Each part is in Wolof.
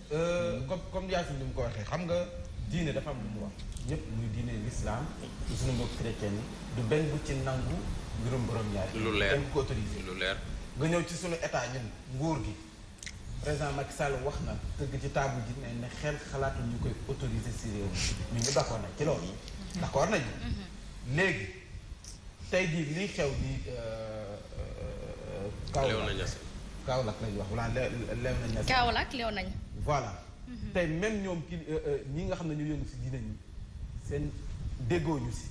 comme Yacine ni mu ko waxee xam nga diine dafa am lu mu wax ñëpp muy diine l'islam suñu mbokk chrétien yi du benn bu ci nangu mbirum borom ñaari. lu leer benn ko autorisé lu leer. nga ñëw ci suñu état ñun nguur gi président Macky Sall wax na tëgg ci table ji ne xel xalaatu ñu koy autorisé si réew mi ñu d'accord nañ ci loolu. d'accord nañu. léegi tey jii lii xew ni Kaolack lañ wax wala leew nañ la. Kaolack leew nañ. voilà tey même ñoom ki ñi nga xam ne ñu yëngu si diine ñi seen déggoo ñu si.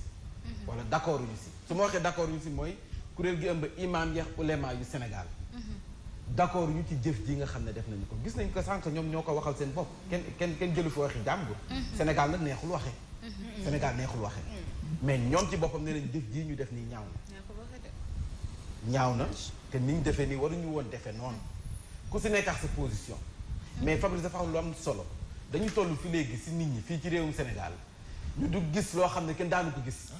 wala d'accord ñu si su ma waxee d'accord ñu si mooy kuréel gi ëmb imam yeex ulema yu Sénégal. d'accord ñu ci jëf ji nga xam ne def nañu ko gis nañ ko sànq ñoom ñoo ko waxal seen bopp kenn jëlu fi waxi jàmbur. Sénégal nag neexul waxee. Sénégal neexul waxee. mais ñoom ci boppam nee nañ jëf jii ñu def nii ñaaw na. ñaaw na te ni ñu defee nii waruñu woon defee noonu ku si nekk ak sa position. mais Fabrice dafa am lu am solo dañu toll fi léegi si nit ñi fii ci réewum Sénégal ñu du gis loo xam ne kenn daanu ko gis.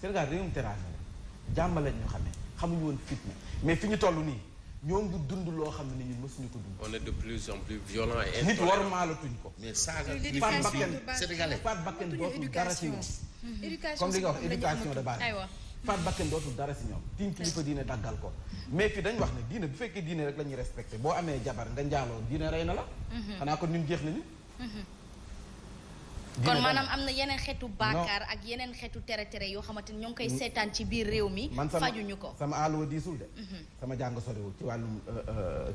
Sénégal réewum teraanga la jàmm lañ ñu xamee xamuñu woon fitna mais fi ñu toll nii ñoo ngi dund loo xam ne ñun mësuñu ko dund. on est de plus en plus violent et nit war maalatuñ ko. mais saaga sénégalais faat bakken dootul dara si ñoom. comme li nga wax éducation de base. faat bakken dootul dara si ñoom. tiim kilifa diine daggal ko. mais fii dañ wax ne diine bu fekkee diine rek la ñuy respecté boo amee jabar nga njaaloo diine rey na la. xanaa kon ñun jeex nañu. kon maanaam am na yeneen xeetu baakaar ak yeneen xeetu tere yoo xamante ni ñoo ngi koy seetaan ci biir réew mi. fajuñu ko sama àlluwa diisul de. sama jàng soriwul ci wàllum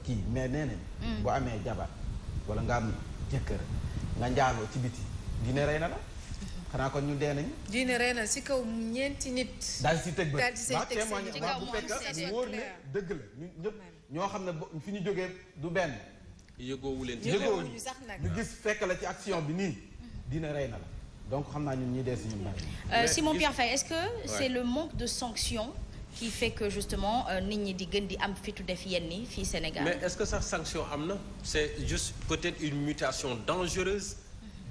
kii mais nee nañ boo amee jabar wala nga am jëkkër nga njaaloo ci biti diine rey na la. xanaa kon ñu dee nañu. diine rey na si kaw ñeenti nit. daal si teg ba daal di say teg ci kaw bu fekkee wóor ne dëgg la ñun ñëpp ñoo xam ne fi ñu jógee du benn. yëgoowu leen ci yëgoowuñu sax nag ñu gis fekk la ci action bi nii. dina rey na la donc xam naa ñun ñi dee si ñun bari. Simon Pierre Faye est-ce que c'est le manque de sanctions qui fait que justement nit ñi di gën di am fitu def yenn yi fii Sénégal. mais est-ce que sax sanction am na c'est juste peut-être une mutation dangereuse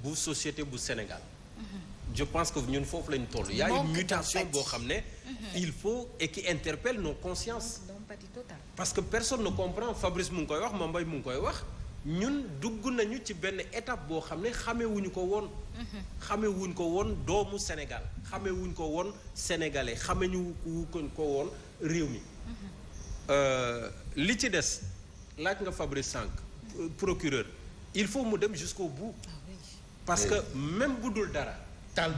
bu société bu Sénégal. je pense que ñun foofu lañu toll. il y a une mutation boo xam ne. il faut et qui interpelle nos consciences. parce que personne ne comprend Fabrice mu ngi koy wax Mbaye mu ngi koy wax. ñun dugg nañu ci benn étape boo xam ne xamewuñu ko woon. xamewuñ ko woon doomu Sénégal xamewuñ ko woon sénégalais xameñu ko woon réew mi. li ci des laaj nga Fabrice Sànq procureur il faut mu dem jusqu'au bout. parce que même bu dul dara.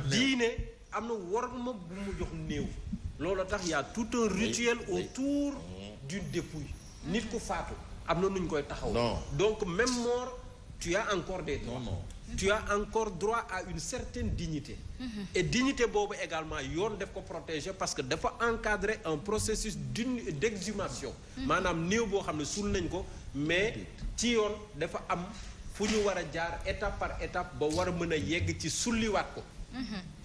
diine am na worma bu mu jox néew. loolu tax y a tout un rituel autour d'une dépouille. nit ku faatu. am na nu ñu koy taxaw. donc même mort tu as encore des droits. tu as encore droit à une certaine dignité. et dignité boobu également yoon daf ko protéger parce que dafa encadrer un processus d'exhumation. maanaam néew boo xam ne suul nañ ko mais ci yoon dafa am fu ñu war a jaar étape par étape ba war a mën a yegg ci sulliwaat ko.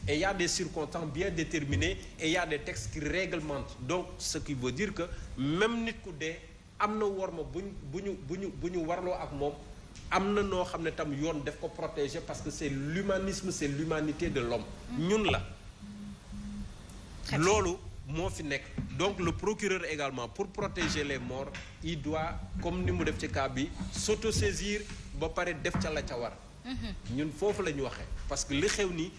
et il y a des circonstances bien déterminées et il y a des textes qui réglementent donc ce qui veut dire que même nit ku dee. am na worma bu ñu warloo ak moom am na noo xam ne tam yoon daf ko protéger parce que c'est l'humanisme c'est l'humanité de l'homme ñun la loolu moo fi nekk donc le procureur également pour protéger les morts il doit comme ni mu def ci cas bi s'autosaisir ba pare def ca la ca war ñun foofu la ñu waxee parce que li xew ni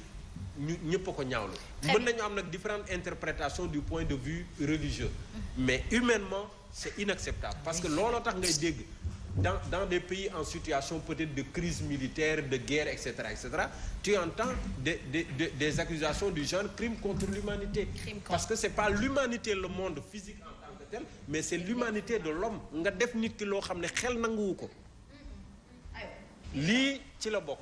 ñu ñëpp a ko ñaawlu mën nañu am nag différentes interprétations du point de vue religieux mais humainement c'est inacceptable parce que looloo tax ngay dégg dans des pays en situation peut-être de crise militaire de guerre etc tu entends des accusations du genre crime contre l'humanité parce que c'est pas l'humanité le monde physique en tant que tel mais c'est l'humanité de l'homme nga def nit ki loo xam ne xel nanguwu ko lii ci la bokk.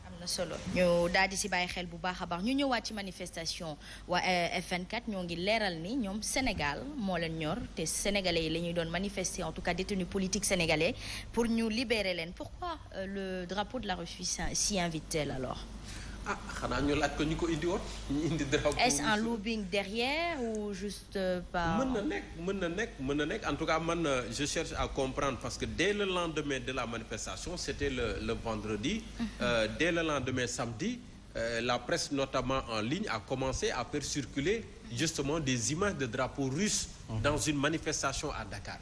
am na solo ñu daal di si bàyyi xel bu baax a baax ñu ñëwaat ci manifestation waa F24 ñoo ngi leeral ni ñoom Sénégal moo leen ñor te sénégalais yi la ñuy doon manifester en tout cas détenus politiques sénégalais pour ñu libérer leen pourquoi le drapeau de la Russie s'y invite-t-elle alors. ah xanaa ñu laaj ko ñu ko indi woon ñu indi drapeau. est-ce un lobbying derrière ou juste pas. mën na nekk en tout cas man je cherche à comprendre parce que dès le lendemain de la manifestation c'était le vendredi. Dès le lendemain samedi la presse notamment en ligne a commencé à faire circuler justement des images de drapeaux russes. Dans une manifestation à Dakar.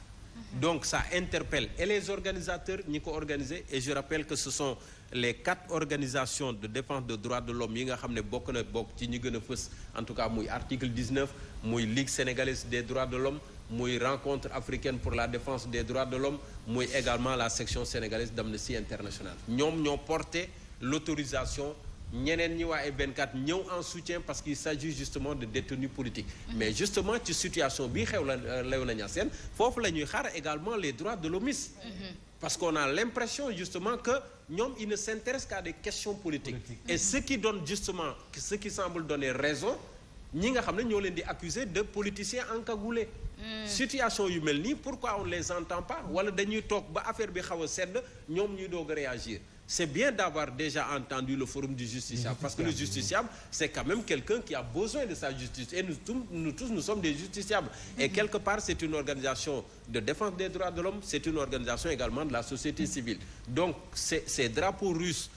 Donc ça interpelle et les organisateurs ñi ko organiser et je rappelle que ce sont les 4 organisations de défense de droits de l'homme yi nga xam ne bokk ci ñi gën a fës en tout cas muy article 19 muy Ligue sénégalaise des droits de l'homme muy rencontre africaine pour la défense des droits de l'homme muy également la section sénégalaise d'Amnesty International ñoom ñoo porté l'autorisation ñeneen ñi waa F24 ñëw en soutien parce qu'il s'agit justement de détenus politiques mais justement ci situation bii xew la Léona Niassène foofu la ñuy xaar également les droits de l'homme parce qu'on a l'impression justement que ñoom ils ne s'intéressent qu'à des questions politiques et ce qui donne justement ce qui semble donner raison ñi nga xam ne ñoo leen di accuser de politiciens encagoulés situation yu mel nii pourquoi on les entend pas wala dañuy toog ba affaire bi xaw a sedd ñoom ñuy doog a réagir c'est bien d'avoir déjà entendu le forum du justiciable parce que le justiciable c'est quand même quelqu'un qui a besoin de sa justice et nous tous nous sommes des justiciables et quelque part c'est une organisation de défense des droits de l'homme c'est une organisation également de la société civile donc ces drapeaux russes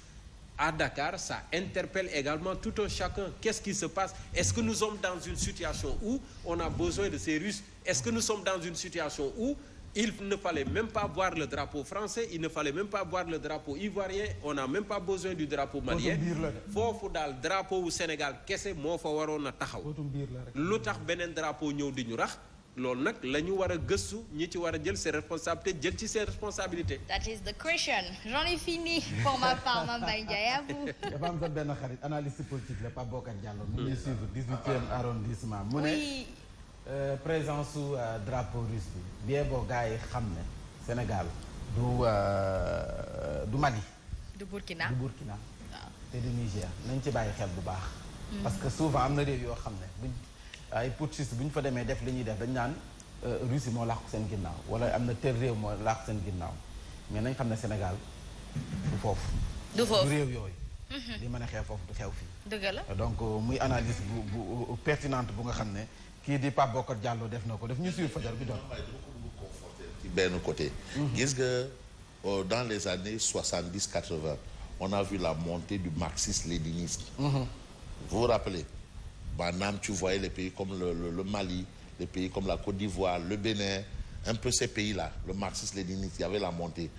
à Dakar ça interpelle également tout un chacun qu'est-ce qui se passe est-ce que nous sommes dans une situation où on a besoin de ces Russes est-ce que nous sommes dans une situation où il ne fallait même pas voir le drapeau français il ne fallait même pas voir le drapeau ivoirien on n'a même pas besoin du drapeau malien foofu daal drapeau wu Sénégal kese moo fa waroon a taxaw lu tax beneen drapeau ñëw di ñu rax loolu nag la ñu war a gëstu ñi ci war a jël ses responsabilités jël ci ses responsabilités. That is the question. J'en ai fini pour ma part Mame Mbaye Ndiaye à vous. dafa am sa benn xarit analyste politique la Pape Bokar Diallo mu ngi suivre 18e arrondissement mu ne présence su drapeau russe bi bien boo gars yi xam ne Sénégal du Mali du Burkina waaw te du Niger nañ ci bàyyi xel bu baax parce que souvent am na réew yoo xam ne buñ ay putschistes bu ñu fa demee def li ñuy def dañ naan Russie moo làqu seen ginnaaw wala am na tel réew moo làqu seen ginnaaw mais nañ xam ne Sénégal du foofu du réew yooyu li mën a xew foofu du xew fii dëgg la donc muy analyse bu pertinente bu nga xam ne kii di Pape Bokar Diallo def na ko def ñu suivre fajar bi doon ci benn côté gis nga dans les années 70-80 on a vu la montée du marxisme-léninisme vous vous rappelez maanaam tu voyais les pays comme le Mali les pays comme la Côte d'Ivoire le Bénin un peu ces pays-là le marxisme-léninisme il y avait la montée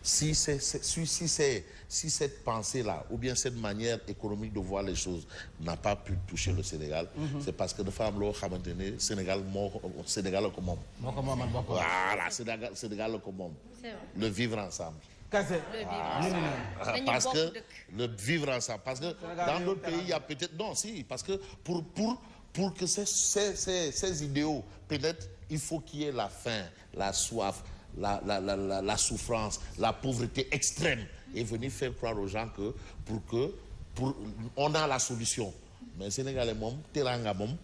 si cette pensée-là ou bien cette manière économique de voir les choses n'a pas pu toucher le Sénégal c'est parce que dafa am loo xamante ne Sénégal la ko moom voilà Sénégal la ko moom le vivre ensemble parce que le vivre ensemble parce que dans d'autres pays il y a peut-être non si parce que pour que ces idéaux peut-être il faut qu'il y ait la faim la soif la souffrance la pauvreté extrême et venir faire croire aux gens que on a la solution mais Sénégalais moom teranga moom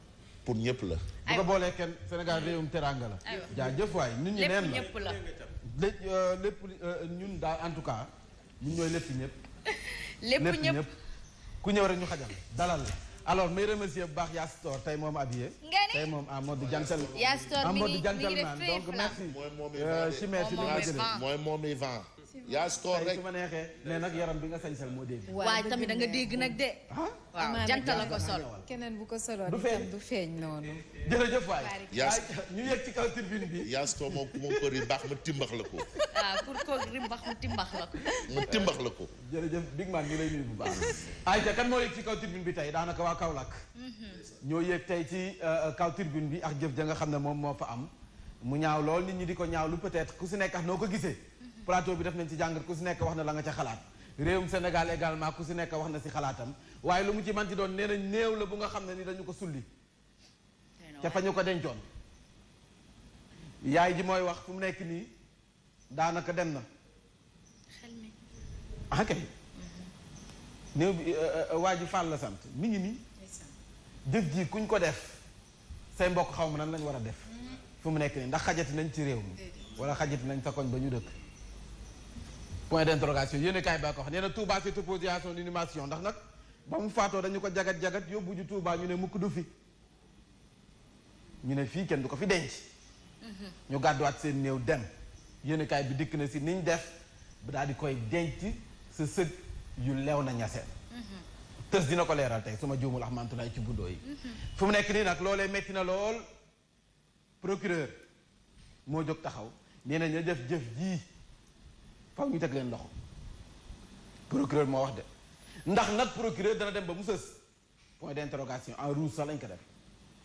pour ñëpp la bu ko boolee kenn Sénégal réewum teranga la jaajëf waay nit ñi neen la lépp ñun daal en tout cas ñun ñooy lépp ñëpp ku ñëw rek ñu xajal dalal la alors may remercier bu baax Yastor tey moom habillé tey moom en mode gentleman Yastor mi ngi donc merci Chimère si li nga jëlee mooy moom i vent Yastor rek su ma neexee mais nag yaram bi nga sañsal moo dégg waaye tamit da nga dégg nag de waaw jantal la ko sol keneen bu ko solo du feeñ noonu jërëjëf waay ñu yegg ci kaw tribune bi Yastor moom ku ma ko rimbax ma timbax la ko pour ko rimbax mu timbax la ko mu timbax la ko jërëjëf big man ñu lay nuyu bu baax ayca kan moo yegg ci kaw tribune bi tey daanaka waa Kaolack ñoo yegg tey ci kaw tribune bi ak jëf ja nga xam ne moom moo fa am mu ñaaw lool nit ñi di ko ñaawlu peut-être ku si nekk ak noo ko gisee plateau bi def nañ ci jàngat ku si nekk wax na la nga ca xalaat réewum Sénégal également ku si nekk wax na si xalaatam waaye lu mu ci manti doon nee nañ néew la bu nga xam ne ni dañu ko sulli ca fa ñu ko dencoon yaay ji mooy wax fu mu nekk nii daanaka dem na ah kay néew bi waa ji Fall la sant mi ngi nii jëf ji kuñ ko def say mbokk xaw ma nan lañ war a def fu mu nekk nii ndax xajati nañ ci réew mi wala xajati nañ sa koñ ba ñu dëkk point d'interrogation yéen kaay baa ko wax nee na Touba c'est opposition d'inhumation ndax nag ba mu faatoo dañu ko jagat-jagat yóbbu ju Touba ñu ne mukk du fi ñu ne fii kenn du ko fi denc ñu gàdduwaat seen néew dem yéen kaay bi dikk na si niñ def ba daal di koy denc sa sëg yu lew na ñaseen tës dina ko leeral tey su ma juumul axmantulaay ci buddoo yi fu mu nekk nii nag loolee metti na lool procureur moo jóg taxaw nee na ñu def jëf jii faw ñu teg leen loxo procureur moo wax de ndax nag procureur dana dem ba mu sës point d'interrogation en rouge sax lañ ko def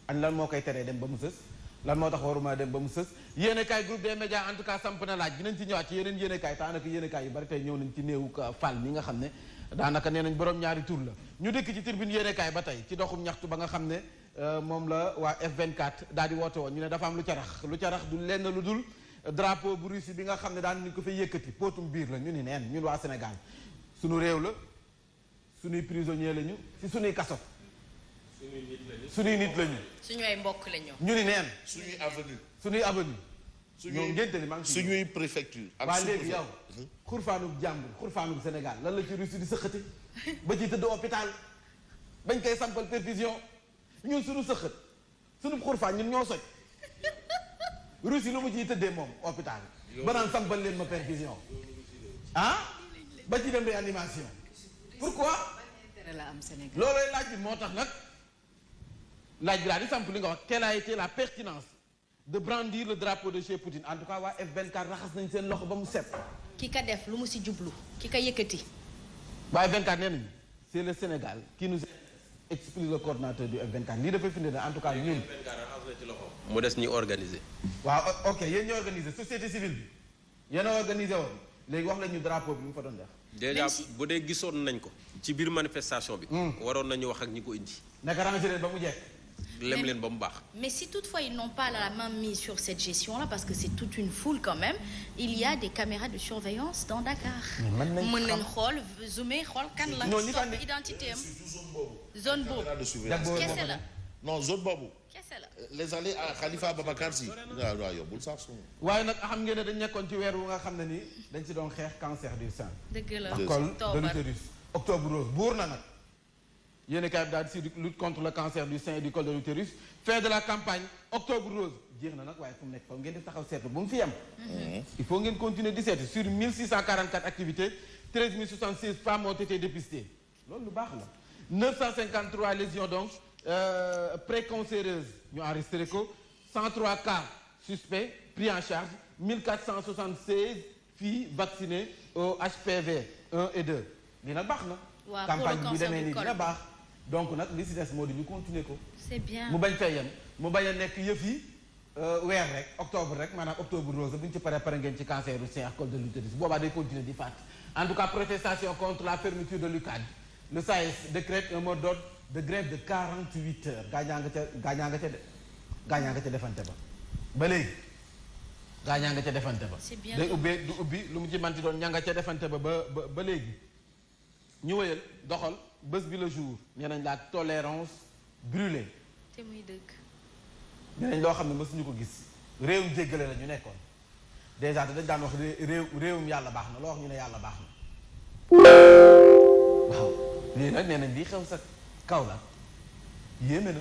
añ lan moo koy teree dem ba mu sës lan moo tax waruma dem ba mu sës yéenekaay groupe des médias en tout cas samp na laaj dinañ ci ñëwaat ci yeneen yéenekaay daanaka yéenekaay yu bari tey ñëw nañ ci néewu Fall mi nga xam ne daanaka nee nañ borom ñaari tur la ñu dëkk ci tribune yéenekaay ba tey ci doxum ñaxtu ba nga xam ne moom la waa F24 daal di woote woon ñu ne dafa am lu ca rax du lenn lu dul drapeau bu Russie bi nga xam ne daan ñu ko fay yëkkati póotum biir la ñu ni neen ñun waa Sénégal suñu réew la suñuy prisonnier lañu ci suñuy kaso suñuy nit lañu suñu ay mbokk lañu ñu ni neen suñuy avenue ñoom ngénte li maa ngi suñuy préfecture ak waa léegi yow xurfaanub jàmbur xurfaanub Sénégal lan la ci Russie di sëqati ba ci tëdd hôpital bañ koy sampal perfusion ñun suñu sëqat suñu xurfaan ñun ñoo soj Russie lu mu ciy tëddee moom hôpital ba naan sampal leen ma perfusion ba ci dem réanimation pourquoi la am Sénégal loolooy laaj bi moo tax nag laaj bi daal di samp li nga wax quelle a été la pertinence de brandir le drapeau de chez Poutine en tout cas waa F24 raxas nañ seen loxo ba mu set ki ka def lu mu si jublu ki ka yëkkati waa F24 nee nañu c'est le Sénégal qui nous explique le coordinateur du F24 lii dafay firnde ne en tout cas ñun mu des ñi organiser waaw ok yéen ñoo organiser société civile bi yéen a organisé woon léegi wax la ñu drapeau bi lu mu fa doon def déjà bu dee gisoon nañ ko ci biir manifestation bi waroon nañu wax ak ñi ko indi naka ranger leen ba mu jekk lem leen ba mu baax mais si toutefois ils n'ont pas la main mise sur cette gestion là parce que c'est toute une foule quand même il y a des caméras de surveillance dans Dakar mën nañ xool zoomer xool kan la sopp identité am zone boobu kese la non zone boobu kese la les allées à Khalifa Babacar Sy waaw yobbul sax su waaye nag xam ngeen ne dañ nekkoon ci weer wu nga xam ne ni dañ ci doon xeex cancer du sein dëgg la col de l'utérus octobre rose buur na nag yéen kay daal di lutte contre le cancer du sein et du col de l'utérus fin de la campagne octobre rose jeex na nag waaye fu mu nekk foofu ngeen di taxaw seetlu bu mu fi yem il faut ngeen continuer di seetlu sur 1644 activités 13 076 femmes ont été dépistées loolu lu baax la 953 lésions donc précancéreuses ñu enregistré ko 103 cas suspects pris en charge 1476 filles vaccinées au HPV 1 et 2 lii nag baax na campagne bi demee nii dina baax donc nag li si des moo di ñu continuer ko c'est bien mu bañ fay yem mu bañ a nekk yëf yi weer rek octobre rek maanaam octobre rose bu ñu ci pare ngeen ci cancer du sein ak col de l'utérus boobaa day continuer di faat en tout cas protestation contre la fermeture de l'UCAD le SAES décrète un mot d'ordre de grève de 48 heures gaañaa nga ca defante ba léegi gaañaa nga ca defante ba day ubbee du ubbi lu mu ci manti doon ña nga ca defante ba léegi ñu wëyal doxal bés bi le jour nee nañ la tolérance brûlée te muy dëgg nee nañ loo xam ne mësuñu ko gis réewum jéggale la ñu nekkoon déjà te dañ daan wax réewum yàlla baax na loo wax ñu ne yàlla baax na waaw lii nag nee nañ lii xew sa kaw la yéeme na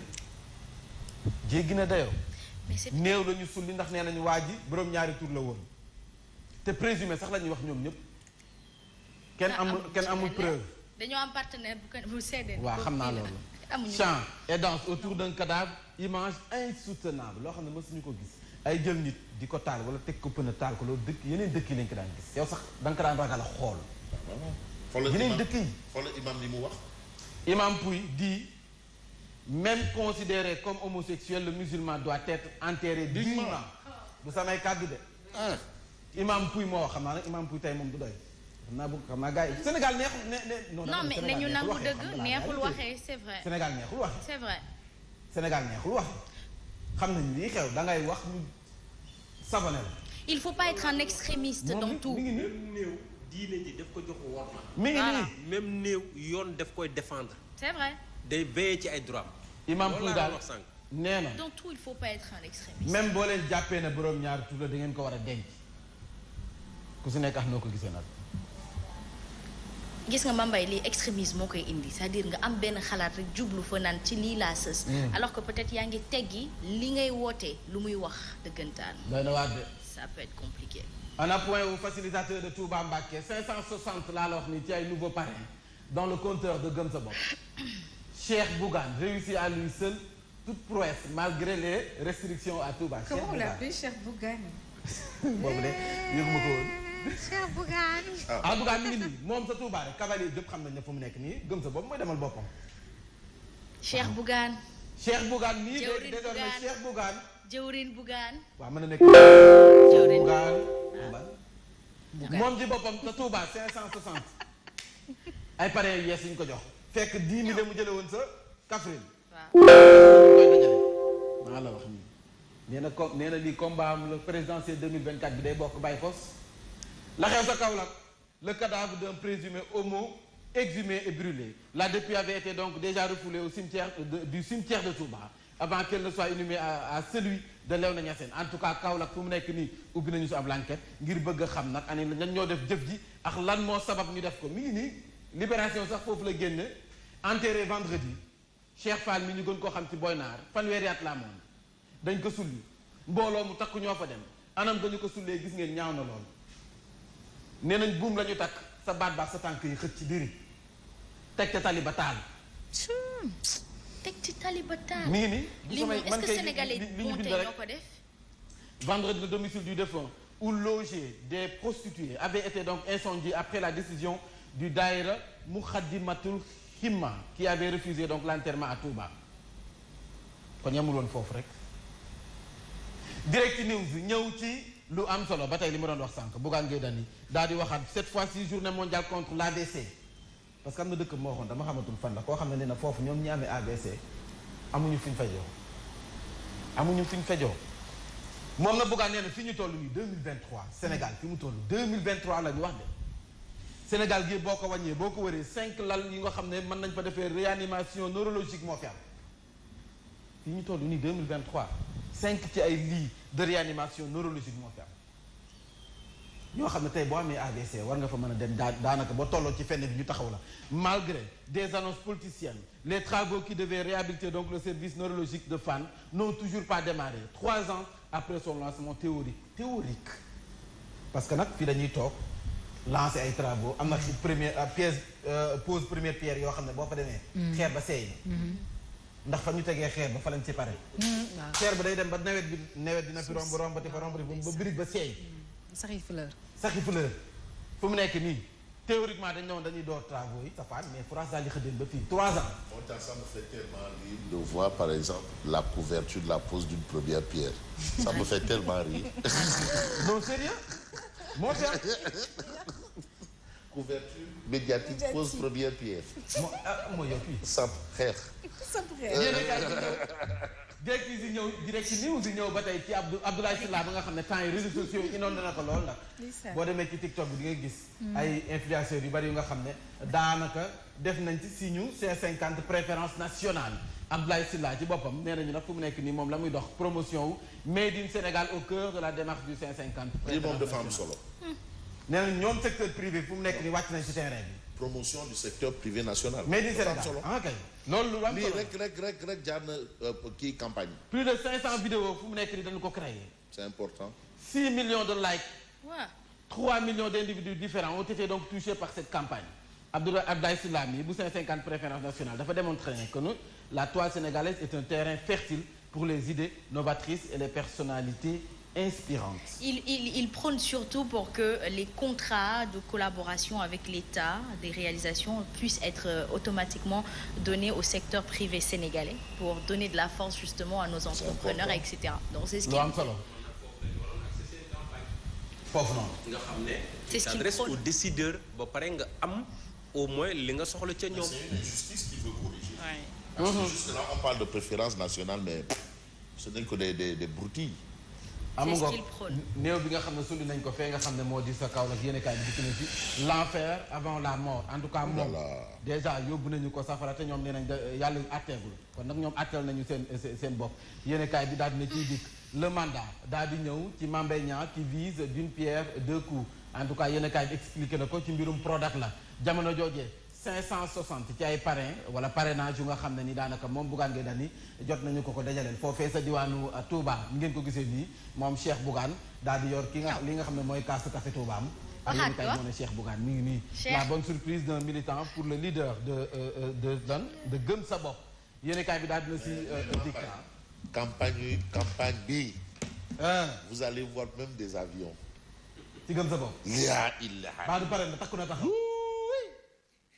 jéggi na dayoo néew la ñu sulli ndax nee nañu waa ji boroom ñaari tur la woon te présumé sax la ñuy wax ñoom ñëpp kenn amul preuve dañoo am partenaire bu seede waaw xam naa loolu chant et danse autour d'un cadavre image insoutenable loo xam ne mësuñu ko gis ay jël nit di ko taal wala teg ko pën a taal ko loolu dëkk yeneen dëkk yi lañ ko daan gis yow sax da nga ko daan ragal a xool yeneen dëkk yi xoolal imam li mu wax imam Pouy dit même considéré comme homosexuel le musulman doit être enterré dignement du samay kàddu de imam Pouy moo wax xam naa nag imam Pouy tey moom du doy xam naa gars yi Sénégal neexul non mais nañu nangu dëgg neexul waxee c'est vrai Sénégal neexul waxee c'est vrai Sénégal neexul waxee xam nañ lii xew da ngay wax ñu savonné la il faut pas être un extrémiste dans tout mi ngi néew diine ji daf ko jox wor mi ngi nii même néew yoon daf koy défendre c'est vrai day veiller ci ay droits imam Pouy daal nee na dans tout il faut pas être un extrémiste même boo leen jàppee ne boroom ñaari tur la da ngeen ko war a denc ku si nekk ak noo ko gisee nag gis nga Mambay lii extrémisme moo koy indi c'est-à-dire nga am benn xalaat rek jublu fa naan ci lii laa sës alors que peut-être yaa ngi teggi li ngay wootee lu muy wax dëggantaan doy na waar de ça peut être compliqué on a point au facilitateur de Touba Mbacké 560 laa la wax ni ci ay nouveaux parrains dans le compteur de Gëm Sa Bopp Cheikh Bougane réussit à lui seul toute prouesse malgré les restrictions à Touba. Comment on l'appelle Cheikh Bougane? boobu de yëguma ko woon. Cheikh Bougane. Bougane mi ngi nii moom sa Touba rek cavalier yëpp xam nañ ne fu mu nekk nii gëm sa bopp mooy demal boppam. Cheikh Bougane. Cheikh Bougane mii de désormais Cheikh Bougane. Jëwrin Bougane. waaw mën na nekk. Jëwrin Bougane. moom ci boppam sa Touba 560. ay parrain yu yees yu ñu ko jox. fekk 10 000 mu jële woon sa Kaffrine. waaw. maa la wax nii. nee na lii combat am le présidentiel 2024 bi day bokk Baye Foss. la xew sa Kaolack le cadavre d'un présumé homo exhumé et brûlé. La dépouille avait été donc déjà refoulée au cimetière du cimetière de Touba avant qu'elle ne soit inhumée à celui de Léona Niassène. En tout cas Kaolack fu mu nekk nii ubbi nañu su ab enquête ngir bëgg a xam nag ani ñan ñoo def jëf ji ak lan moo sabab ñu def ko mi ngi nii libération sax foofu la génne enterré vendredi Cheikh Fall mi ñu gën koo xam ci Boy Naar fanweeri at la amoon dañ ko sulli mbooloo mu takk ñoo fa dem anam dañu ko sullee gis ngeen ñaaw na lool nee nañ buum la ñu takk sa baat baax sa tànk yi xëcc ci diri teg ca tali ba taal. teg ci tali ba taal. mi ngi nii. lii moom est-ce que sénégalais ponte ñoo ko def. Vendredi, le domicile du défunt où logeaient des prostituées avait été donc incendié après la décision du Daïra Moukhaddamatoul Himma qui avait refusé donc l'enterrement à Touba. kon yamul woon foofu rek. Direct News ñëw ci lu am solo ba tey li ma doon wax sànq Bougane Gueye Dany daal di waxaat cette fois-ci journée mondiale contre l'AVC. parce que am na dëkk moo waxoon dama xamatul fan la koo xam ne nee na foofu ñoom ñi amee AVC amuñu fi ñu fejoo amuñu fi ñu fejoo moom na Bougane nee na fi ñu toll nii 2023 Sénégal fi mu toll 2023 la ñu wax de Sénégal gi boo ko wàññee boo ko wëree 5 lal yi nga xam ne mën nañ fa defee réanimation neurologique moo fi am fi ñu toll nii 2023 5 ci ay lits de réanimation neurologique moo fi am ñoo xam ne tey boo amee AVC war nga fa mën a dem daanaka ba tolloo ci fenn bi ñu taxaw la malgré des annonces politiciennes les travaux qui devaient réhabiliter donc le service neurologique de Fann n'ont toujours pas démarré 3 ans après son lancement théorique parce que nag fii dañuy toog lancer ay travaux am na première pièce pose première pierre yoo xam ne boo fa demee xeer ba seey ndax fa ñu tegee xeer ba fa lañ ci pare xeer ba day dem ba nawet dina fi rombati fa rombati ba brique ba seey saxi fleur fu mu nekk nii théoriquement dañ ne woon dañuy door travaux yi safaan mais France daal di xëddeen ba fii 3 ans. Moo tax ça me fait tellement rire de voir par exemple la couverture de la pose d'une première pierre. Ça me fait tellement rire. Non sérieux moo tax. Couverture médiatique pose première pierre. mooy yow fii. Samp xeex. direct news yi ñëw ba tey ci Abdoulaye Sylla ba nga xam ne temps yi réseaux sociaux yi inondé na ko lool nag boo demee ci TikTok bi di nga gis ay influenceurs yu bari yu nga xam ne daanaka def nañ ci signe 550 préférence nationale Abdoulaye Sylla ci boppam nee nañu nag fu mu nekk nii moom la muy dox promotion wu Made in Sénégal au cœur de la démarche du 550 lii moom dafa am solo. nee nañ ñoom secteur privé fu mu nekk nii wàcc nañ ci terrain bi promotion du secteur privé national. Made in Sénégal ok loolu lu am lii solo rek jaar na kii campagne. plus de 500 vidéos fu mu nekk nii dañu ko créé C'est important. 6 millions de likes. Ouais. 3 millions d'individus différents ont été donc touchés par cette campagne. Abdoulaye Sylla mi bu 550 préférence nationale dafa démontrer que la toile sénégalaise est un terrain fertile pour les idées novatrices et les personnalités inspirantes. Il prône surtout pour que les contrats de collaboration avec l'État des réalisations puissent être automatiquement donnés au secteur privé sénégalais pour donner de la force justement à nos entrepreneurs, etc. Donc c'est ce qui foofu noonu. nga xam ne. c'est ce qu'il s'adresse prône aux décideurs ba pare nga am au moins li nga soxla ca ñoom. C'est une injustice qu'il veut corriger. Ouais. Parce que jusque là on parle de préférence nationale mais ce n'est que des broutilles. am C'est ce nga qu'il prône. néew bi nga xam ne sulli nañ ko fee nga xam ne moo di sa kaw nag yéen kaay bi dikk na ci l'enfer avant la mort en tout cas moom déjà yóbbu nañu ko safara te ñoom nee nañ yàlla atteegul kon nag ñoom atteel nañu seen bopp yéen kaay bi daal dina ciy dikk le mandat daal di ñëw ci Mame Mbaye Niang qui vise d'une pierre deux coups en tout cas yéen kaay bi expliqué na ko ci mbirum Prodac la jamono joojee 560 ci ay parrain wala parrainage yu nga xam ne ni daanaka moom Bougane Gueye Dany jot nañu ko dajaleel foofee sa diwaanu Touba ngeen ko gisee nii moom Cheikh Bougane daal di yor li nga xam ne mooy kaasu café Touba am ak yéen kay moo ne Cheikh Bougane mi ngi nii la bonne surprise d'un militant pour le leader de Gëm Sa Bopp yéen kay bi daal dina si dikk campagne bi vous allez voir même des avions. ci gëm sa bopp. yaa ilaha. baa du pare na takku na taxaw.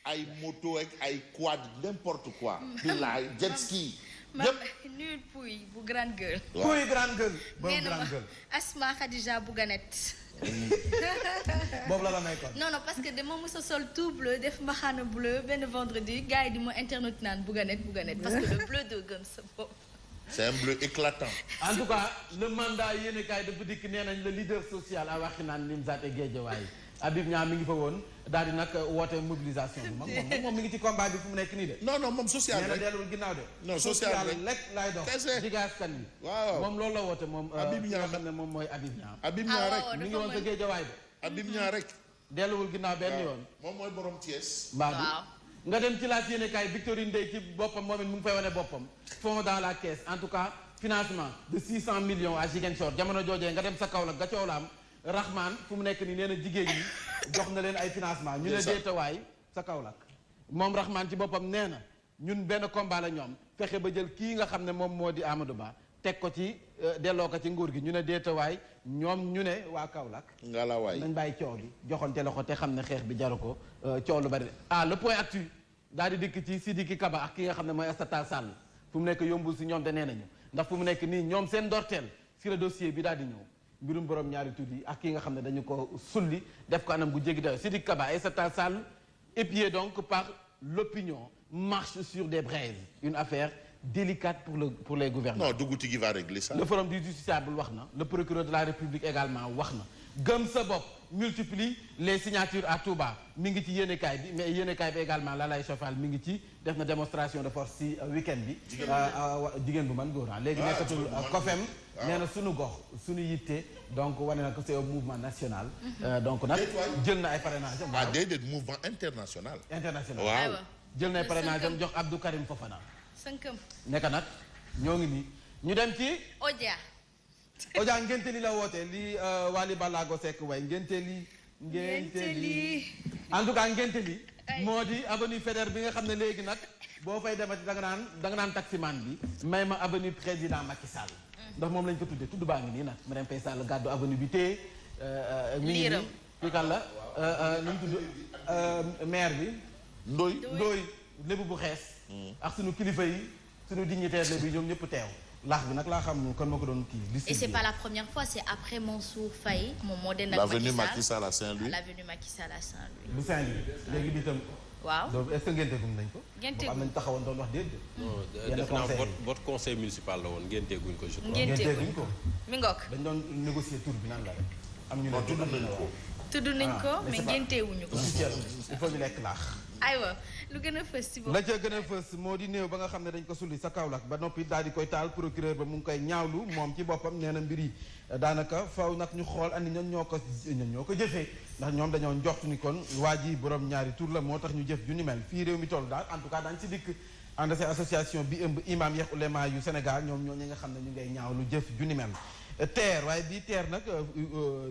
ay moto ak ay quad n'importe quoi. billaay jet ski. nul puy bu grande gueule. puy grande gueule. boobu nee na grande ma gueule. Asma Khadija Bouganet. boobu la may kon. non parce que dama mës a sol tout bleu def mbaxana bleu benn vendredi gars yi di ma internet naan Bouganet parce que le bleu de gëm sa bopp. c'est un bleu éclatant. en tout cas le mandat yéen kaay dafa dikk nee nañ le leader social a waxi naan Nimzatt et Guédiawaye Habib Niang mi ngi fa woon daal di nag woote mobilisation bi moom mi ngi ci combat bi fu mu nekk nii de. non moom social rek nee na delluwul ginnaaw de. non social rek lay dox. jiga askan wi. waaw moom loolu la woote moom. Habib Niang nga xam ne moom mooy Habib Niang. Habib Niang rek mi ngi woon sa Guédiawaye de. Habib Niang rek. delluwul ginnaaw benn yoon. moom mooy borom Thiès. waaw nga dem ci laaj yéen kaay Victorine Ndeye ci boppam moom it mu ngi fay wane boppam. fond dans la caisse en tout cas financement de 600 millions à Ziguinchor jamono joojee nga dem sa Kaolack ga coow la am Rahman fu mu nekk nii nee na jigéen ñi jox na leen ay financement ñu ne deetawaay sa Kaolack moom Rahman ci boppam nee na ñun benn combat la ñoom fexe ba jël kii nga xam ne moom moo di Amadou Ba teg ko ci delloo ko ci nguur gi ñu ne deetawaay ñoom ñu ne waa Kaolack ngalawaay nañ bàyyi coow bi joxonte loxo te xam ne xeex bi jaru ko coow lu bari le point actu daal di dikk ci Sidiki Kaba ak ki nga xam ne mooy Aïssata Tall fu mu nekk yombul si ñoom te nee nañu ndax fu mu nekk nii ñoom seen ndorteel fi la dossier bi daal di ñëw mbirum borom ñaari tudd yi ak ki nga xam ne dañu ko sulli def ko anam gu jéggi dayo Sidiki Kaba Aïssata Tall épié donc par l'opinion marche sur des braises une affaire délicate pour les gouvernants. non Dougouti qui va régler ça. le forum du justiciable wax na le procureur de la République également wax na gëm sa bopp multiplie les signatures à Touba mi ngi ci yéenekaay bi mais yéenekaay bi également Lalaye Chofal mi ngi ci def na démonstration de force ci week-end bi. jigéen bu man góor léegi nekkatul COFEM nee na suñu gox suñu yitte donc wane na ko c'est un mouvement national. donc nag jël na ay parrainage am. déedéet mouvement international. waaw jël na ay parrainage am jox Abdou Karim Fofana. sënkëm nekk nag ñoo ngi nii ñu dem ci. Oja ngénte li la woote li Wally Ballago Seck way ngénte li en tout cas ngénte li moo di avenue Faidherbe bi nga xam ne léegi nag boo fay demati da nga naan taximan bi may ma avenue président Macky Sall ndax moom lañ ko tuddee tudd baa ngi nii nag Marième Faye Sall gàddu avenue bi téye liiram fii kan la nu mu tudd maire bi ndooy lébu bu xees ak sunu kilifa yi sunu dignitaire lébu yi ñoom ñëpp teew laax bi nag laa xam kon moo ko doon kii. et c'est pas la première fois c'est après Mansour Faye moom moo den ak l'avenue Macky Sall à Saint-Louis. l'avenue Macky Sall à Saint-Louis. bu Saint-Louis léegi bi itam. waaw donc est-ce que ngénteegum nañ ko. ngénteegum am nañ taxawoon doon wax déedéet. def naa votre conseil municipal la woon ngénteeguñ ko je crois. ngénteeguñ ko. mi ngoog. dañ doon négocier tour bi nan la rek. am ñu ne tudd nañ ko. tudd nañ ko mais ngénteewuñu ko. il faut ñu lekk laax. aywa lu gën a fës si boobu. la ca gën a fës moo di néew ba nga xam ne dañ ko sulli sa Kaolack ba noppi daal di koy taal procureur ba mu ngi koy ñaawlu moom ci boppam nee na mbir yi daanaka faw nag ñu xool andi ñoom ñoo ko jëfee ndax ñoom dañoo njort ni kon waa ji borom ñaari tur la moo tax ñu jëf ju ni mel fii réew mi toll daal en tout cas daañu si dikk ànd seen association bi ëmb imam yeex ulema yu Sénégal ñoom ñoo ñi nga xam ne ñu ngay ñaawlu jëf ju ni mel TER waaye bii TER nag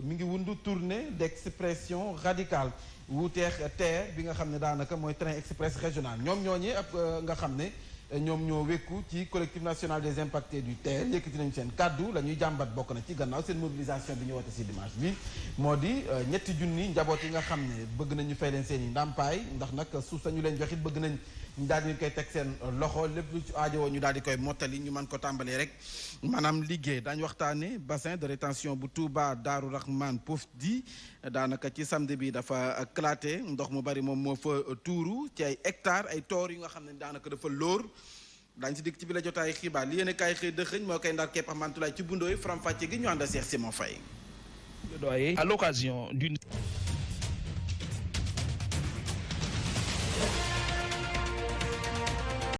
mi ngi wundu tournée d'expression radicale wuuteex TER bi nga xam ne daanaka mooy train express régional ñoom ñooñi ab nga xam ne ñoom ñoo wékku ci collectif national des impactés du TER yëkkati nañu seen kàddu la ñuy jàmbat bokk na ci gannaaw seen mobilisation bi ñu woote ci dimanche bi moo di ñetti junni njaboot yi nga xam ne bëgg nañu fay leen seen i ndàmpaay ndax nag suuf sañu leen jox it bëgg nañ ñu daal di koy teg seen loxo lépp lu ci aajowoo ñu daal di koy mottali ñu mën ko tàmbalee rek maanaam liggéey daañu waxtaane bassin de rétention bu Touba Daaru Rahman Pofdy daanaka ci samedi bi dafa éclaté ndox mu bari moom moo fa tuuru ci ay hectares ay toor yu nga xam ne daanaka dafa lóor daañu si dikk ci bi la jotaay xibaar li yéen a kaay xëy dëxëñ moo koy ndar kepp Mantulaay ci bundooy faram-fàcce gi ñu ànd a Cheikh Simon Faye à l'occasion d'une